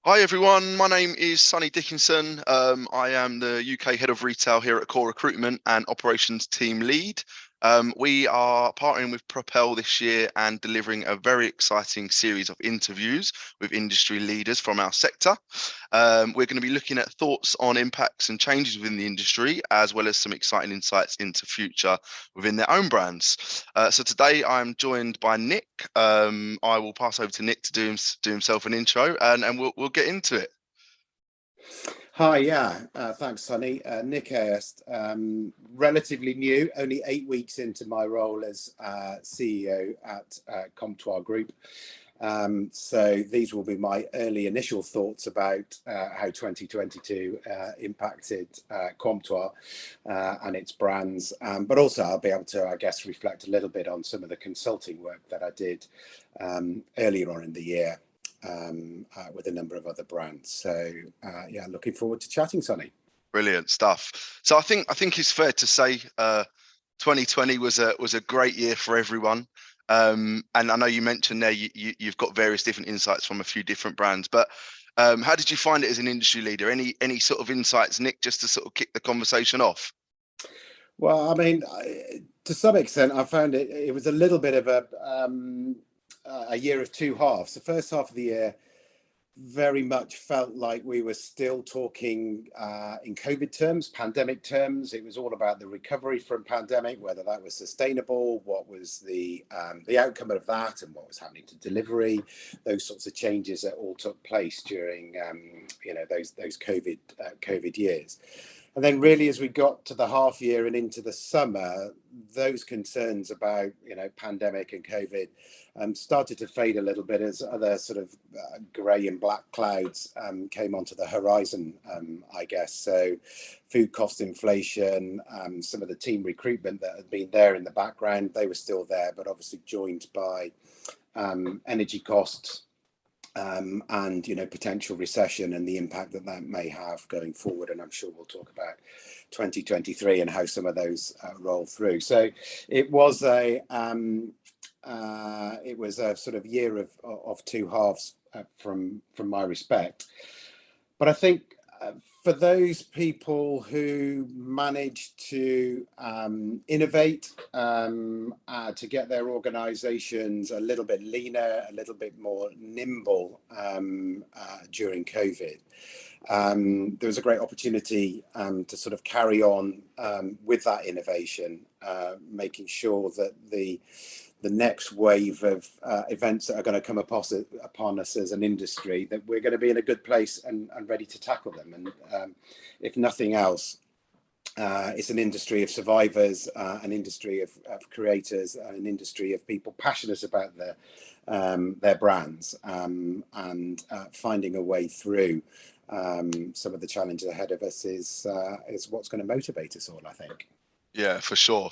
Hi everyone, my name is Sonny Dickinson. I am the UK Head of Retail here at COREcruitment and Operations Team Lead. We are partnering with Propel this year and delivering a very exciting series of interviews with industry leaders from our sector. We're going to be looking at thoughts on impacts and changes within the industry, as well as some exciting insights into future within their own brands. So today I'm joined by Nick. I will pass over to Nick to do himself an intro, and we'll get into it. Hi, thanks, Sonny. Nick Ayerst, relatively new, only 8 weeks into my role as CEO at Comptoir Group. So these will be my early initial thoughts about how 2022 impacted Comptoir and its brands, but also I'll be able to, I guess, reflect a little bit on some of the consulting work that I did earlier on in the year. With a number of other brands. So yeah, looking forward to chatting, Sonny. Brilliant stuff. So I think it's fair to say 2020 was a great year for everyone. And I know you mentioned there you've got various different insights from a few different brands, but how did you find it as an industry leader? Any sort of insights, Nick, just to sort of kick the conversation off? Well, I mean, to some extent, I found it was a little bit of a year of two halves. The first half of the year very much felt like we were still talking in COVID terms, pandemic terms. It was all about the recovery from pandemic, whether that was sustainable, what was the outcome of that, and what was happening to delivery. Those sorts of changes that all took place during those COVID years. And then really, as we got to the half year and into the summer, those concerns about, pandemic and COVID started to fade a little bit as other sort of grey and black clouds came onto the horizon, I guess. So food cost inflation, some of the team recruitment that had been there in the background, they were still there, but obviously joined by energy costs. And potential recession and the impact that may have going forward, and I'm sure we'll talk about 2023 and how some of those roll through. So it was a sort of year of two halves from my respect. But I think for those people who managed to innovate, to get their organizations a little bit leaner, a little bit more nimble during COVID, there was a great opportunity to sort of carry on with that innovation, making sure that the next wave of events that are going to come upon us as an industry, that we're going to be in a good place and ready to tackle them. And if nothing else, it's an industry of survivors, an industry of creators, an industry of people passionate about their brands, and finding a way through some of the challenges ahead of us is what's going to motivate us all, I think. Yeah, for sure.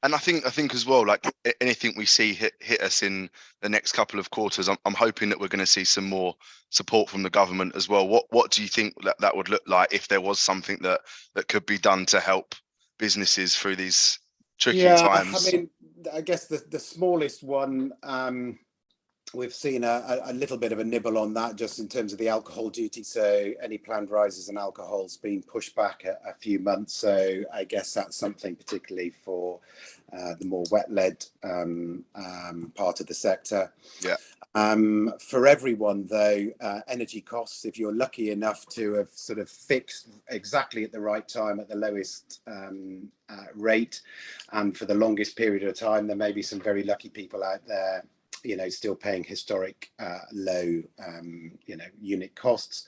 And I think as well, like anything we see hit us in the next couple of quarters, I'm hoping that we're going to see some more support from the government as well. What do you think that would look like if there was something that could be done to help businesses through these tricky times? I mean, I guess the smallest one, we've seen a little bit of a nibble on that just in terms of the alcohol duty. So any planned rises in alcohol's been pushed back a few months. So I guess that's something particularly for the more wet-led part of the sector. Yeah. For everyone, though, energy costs, if you're lucky enough to have sort of fixed exactly at the right time at the lowest rate and for the longest period of time, there may be some very lucky people out there still paying historic low, unit costs.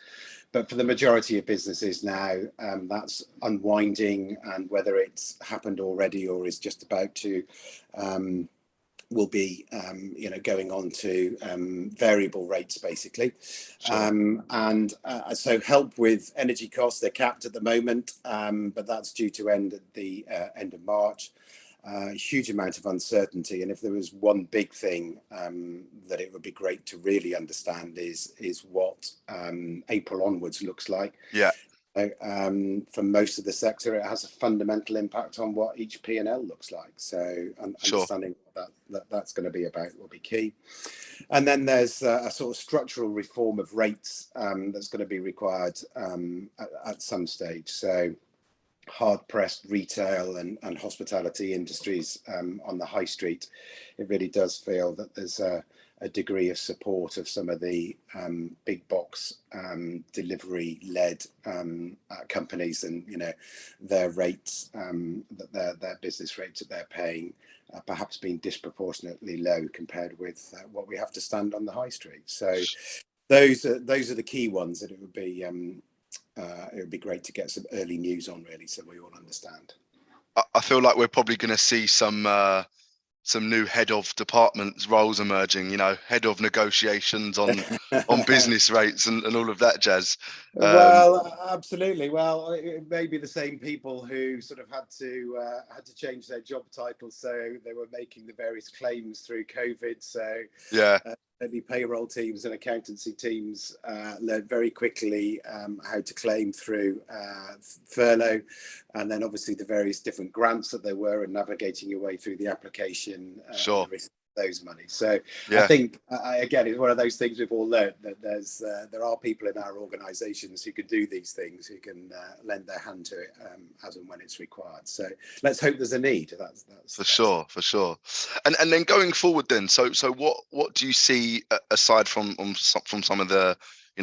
But for the majority of businesses now, that's unwinding, and whether it's happened already or is just about to, will be, going on to variable rates, basically. Sure. So help with energy costs, they're capped at the moment, but that's due to end at the end of March. Huge amount of uncertainty, and if there was one big thing that it would be great to really understand is what April onwards looks like. Yeah. For most of the sector, it has a fundamental impact on what each P&L looks like. So Sure. understanding what that's going to be about will be key. And then there's a sort of structural reform of rates that's going to be required at some stage. So hard-pressed retail and hospitality industries on the high street, it really does feel that there's a degree of support of some of the big box delivery-led companies, and their rates, that their business rates that they're paying perhaps being disproportionately low compared with what we have to stand on the high street. So those are the key ones that it would be great to get some early news on, really, so we all understand. I feel like we're probably going to see some new head of departments roles emerging, head of negotiations on business rates and all of that jazz. Well, absolutely. Well, it may be the same people who sort of had to change their job titles, so they were making the various claims through COVID. So yeah, the payroll teams and accountancy teams learned very quickly how to claim through furlough, and then obviously the various different grants that there were, and navigating your way through the application. sure. Those money. So yeah. I think again, it's one of those things we've all learned, that there are people in our organisations who can do these things, who can lend their hand to it as and when it's required. So let's hope there's a need. That's for sure. And then going forward, then, so what do you see aside from some of the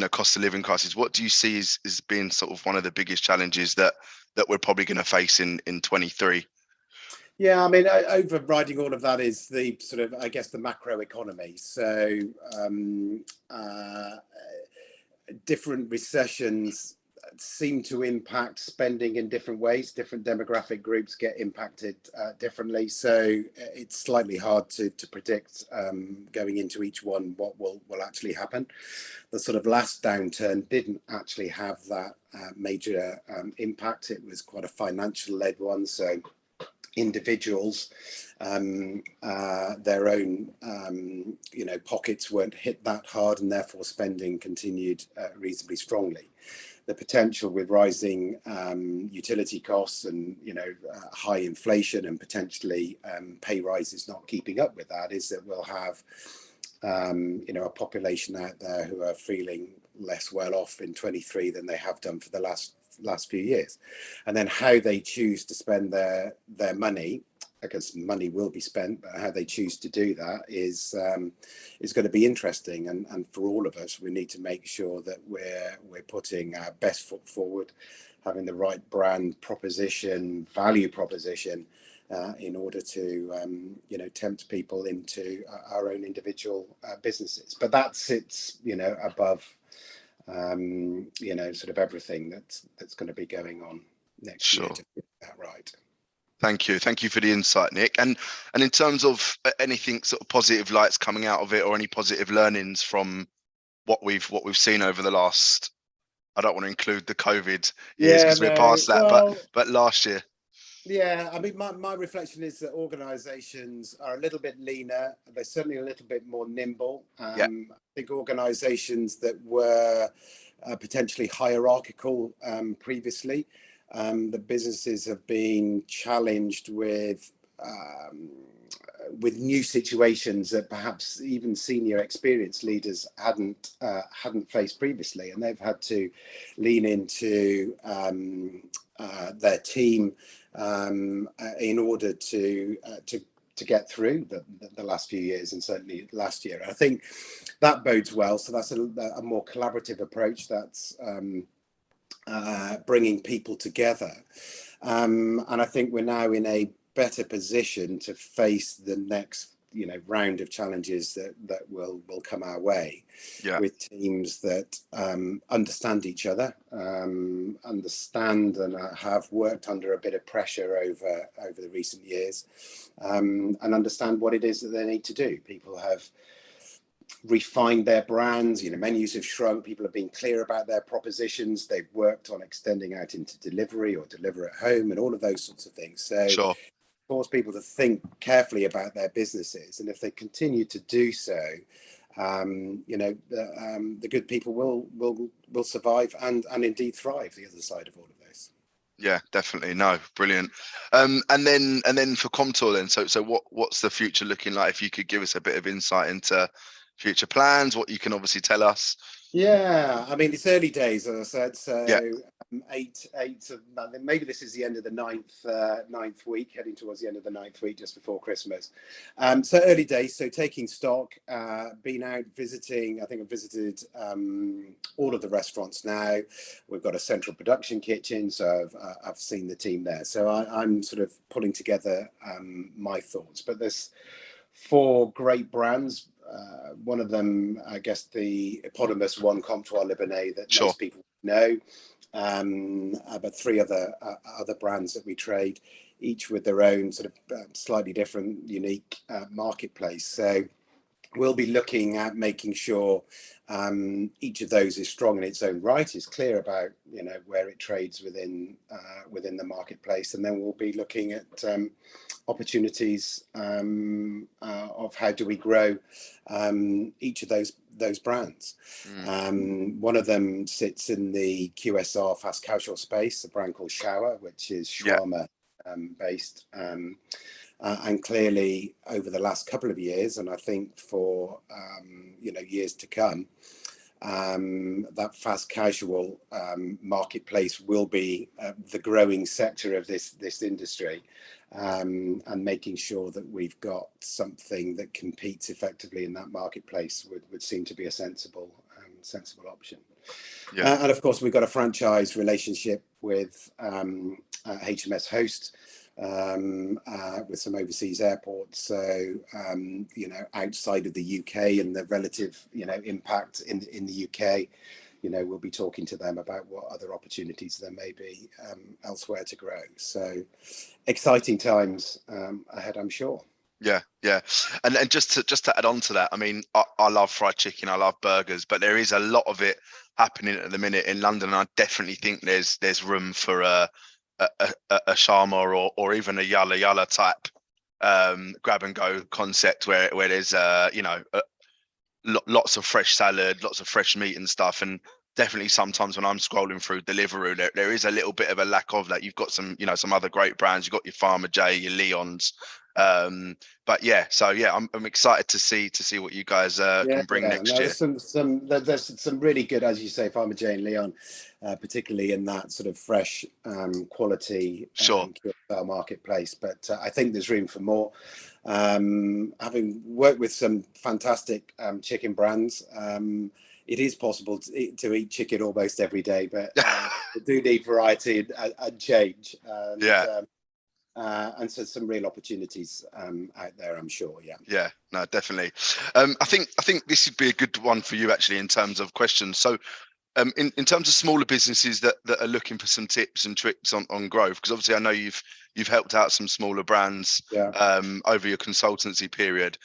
cost of living crisis? What do you see as being sort of one of the biggest challenges that we're probably going to face in 23? Yeah, I mean, overriding all of that is the sort of, I guess, the macro economy. So different recessions seem to impact spending in different ways. Different demographic groups get impacted differently. So it's slightly hard to predict going into each one what will actually happen. The sort of last downturn didn't actually have that major impact. It was quite a financial led one. So individuals, their own pockets weren't hit that hard, and therefore spending continued reasonably strongly. The potential with rising utility costs and high inflation, and potentially pay rises not keeping up with that, is that we'll have a population out there who are feeling less well off in 23 than they have done for the last few years. And then how they choose to spend their money, because money will be spent, but how they choose to do that is going to be interesting. And for all of us, we need to make sure that we're putting our best foot forward, having the right brand proposition, value proposition, in order to tempt people into our own individual businesses. But that sits above sort of everything that's going to be going on next year, to get that right. Thank you for the insight, Nick. And in terms of anything sort of positive lights coming out of it, or any positive learnings from what we've seen over the last, I don't want to include the COVID years because we're past that, but last year. Yeah, I mean, my reflection is that organisations are a little bit leaner. They're certainly a little bit more nimble. I think organisations that were potentially hierarchical previously, the businesses have been challenged with new situations that perhaps even senior experienced leaders hadn't faced previously, and they've had to lean into their team in order to get through the last few years, and certainly last year. I think that bodes well. So that's a more collaborative approach. That's bringing people together, and I think we're now in a better position to face the next round of challenges that will come our way, with teams that understand each other, understand and have worked under a bit of pressure over the recent years, and understand what it is that they need to do. People have refined their brands, menus have shrunk, people have been clear about their propositions, they've worked on extending out into delivery or deliver at home and all of those sorts of things. So force people to think carefully about their businesses, and if they continue to do so, the good people will survive and indeed thrive the other side of all of this. Yeah, definitely. No, brilliant. And then for Comptoir then, so what's the future looking like? If you could give us a bit of insight into future plans, what you can obviously tell us. Yeah, I mean, it's early days, as I said. Yeah, So eight of maybe this is the end of the ninth week, heading towards the end of the ninth week, just before Christmas. So early days. So taking stock, been out visiting. I think I've visited all of the restaurants now. We've got a central production kitchen, so I've seen the team there. So I'm sort of pulling together my thoughts. But there's 4 great brands. One of them, I guess, the eponymous one, Comptoir Lebanese, that sure. most people know. But 3 other brands that we trade, each with their own sort of slightly different, unique marketplace. So we'll be looking at making sure each of those is strong in its own right, is clear about where it trades within the marketplace, and then we'll be looking at opportunities of how do we grow each of those brands. One of them sits in the QSR fast casual space, a brand called Shower, which is shawarma based. And clearly over the last couple of years, and I think for years to come, that fast casual marketplace will be the growing sector of this industry, and making sure that we've got something that competes effectively in that marketplace would seem to be a sensible option. And of course, we've got a franchise relationship with HMS Host, with some overseas airports. So outside of the UK and the relative impact in the UK, we'll be talking to them about what other opportunities there may be elsewhere to grow. So exciting times ahead, I'm sure. Yeah. And just to add on to that, I mean, I love fried chicken, I love burgers, but there is a lot of it happening at the minute in London. And I definitely think there's room for a shawarma or even a yalla type grab and go concept where there's lots of fresh salad, lots of fresh meat and stuff. And definitely sometimes when I'm scrolling through Deliveroo, there is a little bit of a lack of that. You've got some other great brands. You've got your Farmer J, your Leon's. But yeah, so yeah, I'm excited to see what you guys can bring next year. There's some really good, as you say, Farmer J and Leon, particularly in that sort of fresh quality QSR marketplace. But I think there's room for more. Having worked with some fantastic chicken brands, it is possible to eat chicken almost every day, but we do need variety and change. And so some real opportunities out there, I'm sure. Yeah, no, definitely. I think this would be a good one for you actually in terms of questions. So in terms of smaller businesses that are looking for some tips and tricks on growth, because obviously I know you've helped out some smaller brands over your consultancy period.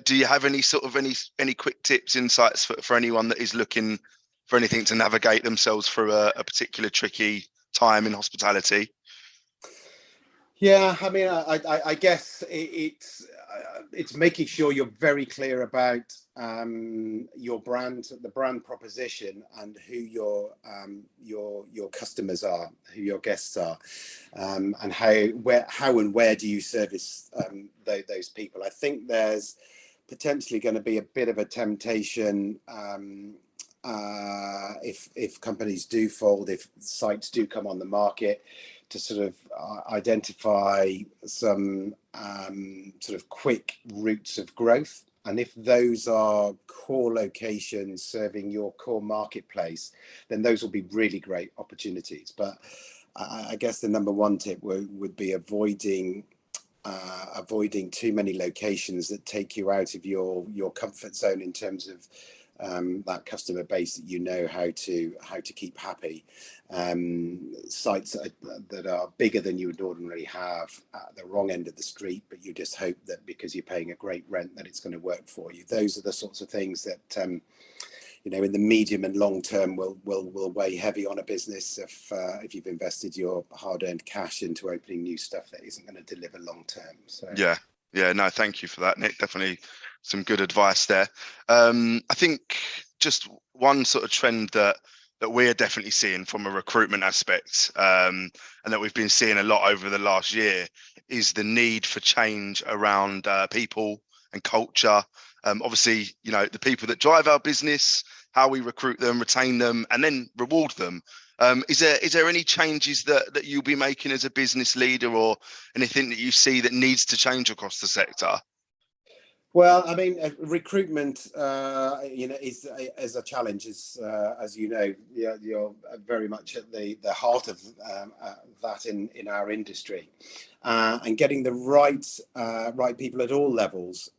Do you have any sort of any quick tips, insights for anyone that is looking for anything to navigate themselves through a particular tricky time in hospitality? Yeah, I mean, I guess it's making sure you're very clear about your brand, the brand proposition, and who your customers are, who your guests are, and how and where do you service those people. I think there's potentially going to be a bit of a temptation if companies do fold, if sites do come on the market, to sort of identify some sort of quick routes of growth. And if those are core locations serving your core marketplace, then those will be really great opportunities. But I guess the number one tip would be avoiding too many locations that take you out of your comfort zone in terms of that customer base that how to keep happy. Sites that are bigger than you would ordinarily have at the wrong end of the street, but you just hope that because you're paying a great rent that it's going to work for you. Those are the sorts of things that in the medium and long term will weigh heavy on a business if you've invested your hard-earned cash into opening new stuff that isn't going to deliver long term. So yeah, Yeah, no, thank you for that, Nick. Definitely some good advice there. I think just one sort of trend that we're definitely seeing from a recruitment aspect, and that we've been seeing a lot over the last year, is the need for change around people and culture. Obviously, you know, the people that drive our business, how we recruit them, retain them, and then reward them. Is there any changes that you'll be making as a business leader, or anything that you see that needs to change across the sector? Well, I mean, recruitment, is a challenge, as you know, you're very much at the heart of that in our industry, and getting the right people at all levels,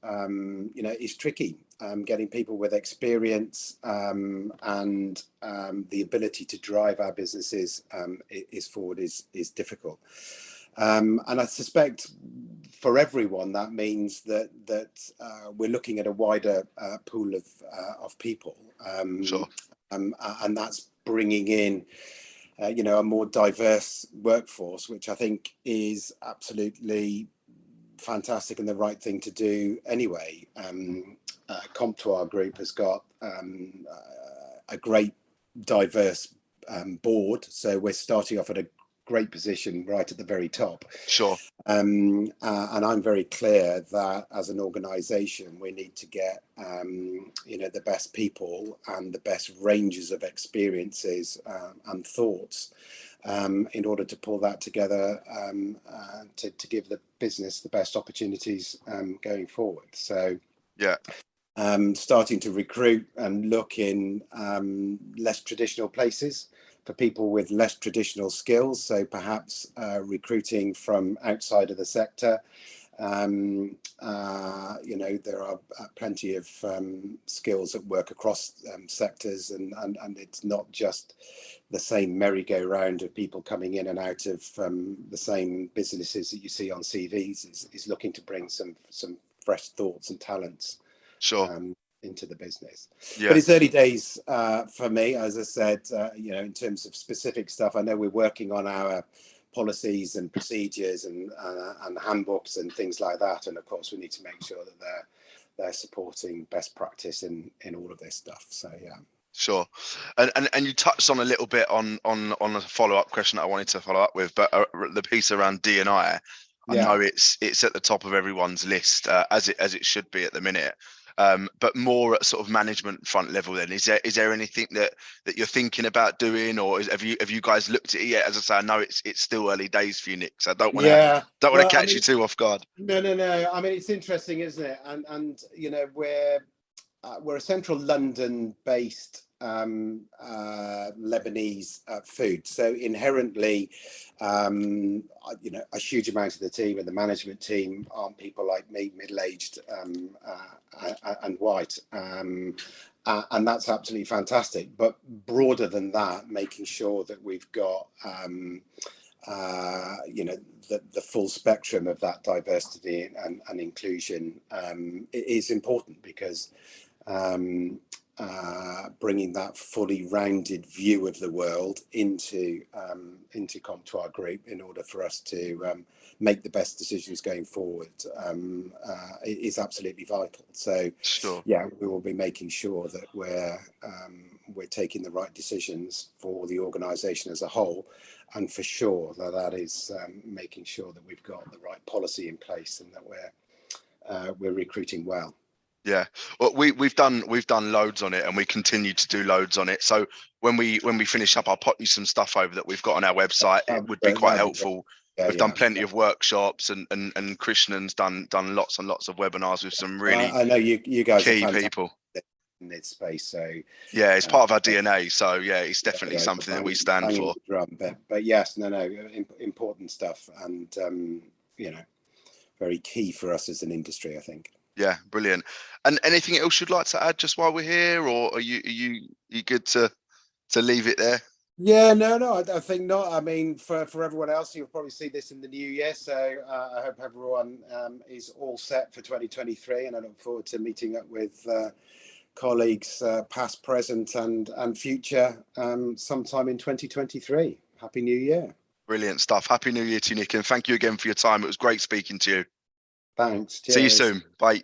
is tricky. Getting people with experience and the ability to drive our businesses is forward is difficult. And I suspect for everyone that means that we're looking at a wider pool of people, Sure. and that's bringing in a more diverse workforce, which I think is absolutely fantastic and the right thing to do anyway. Comptoir Group has got a great diverse board, so we're starting off at a great position right at the very top. Sure. And I'm very clear that as an organisation, we need to get the best people and the best ranges of experiences and thoughts in order to pull that together to give the business the best opportunities going forward. So Yeah. starting to recruit and look in less traditional places for people with less traditional skills. So perhaps recruiting from outside of the sector. There are plenty of skills that work across sectors, and it's not just the same merry-go-round of people coming in and out of the same businesses that you see on CVs. Is looking to bring some fresh thoughts and talents Sure. into the business. Yeah. But it's early days for me, as I said. In terms of specific stuff, I know we're working on our policies and procedures and handbooks and things like that, and of course we need to make sure that they're supporting best practice in all of this stuff. So yeah. Sure. And you touched on a little bit on a follow-up question that I wanted to follow up with, but the piece around D&I know it's at the top of everyone's list, as it should be at the minute. But more at sort of management front level, then is there anything that you're thinking about doing, or have you guys looked at it yet? As I say, I know it's still early days for you, Nick, so I don't want to catch you too off guard. No. I mean, it's interesting, isn't it? And we're a central London based Lebanese food, so inherently a huge amount of the team and the management team aren't people like me, middle-aged and white, and that's absolutely fantastic. But broader than that, making sure that we've got the full spectrum of that diversity and inclusion is important, because bringing that fully rounded view of the world into Comptoir Group in order for us to make the best decisions going forward is absolutely vital. So Sure. yeah, we will be making sure that we're taking the right decisions for the organisation as a whole, and for sure that is making sure that we've got the right policy in place and that we're recruiting well. Yeah, well, we've done loads on it, and we continue to do loads on it. So when we finish up, I'll pop you some stuff over that we've got on our website. It would be quite helpful. We've done plenty of workshops, and Krishnan's done lots and lots of webinars with some really I know you guys key are people in this space. So yeah, it's part of our DNA. So yeah, it's definitely something that we stand for. Drum, but yes, important stuff, and very key for us as an industry, I think. Yeah, brilliant. And anything else you'd like to add just while we're here, or are you good to leave it there? Yeah, no, I think not. I mean, for everyone else, you'll probably see this in the new year. So I hope everyone is all set for 2023, and I look forward to meeting up with colleagues, past, present, and future, sometime in 2023. Happy New Year. Brilliant stuff. Happy New Year to you, Nick, and thank you again for your time. It was great speaking to you. Thanks. See you Cheers. soon. Bye.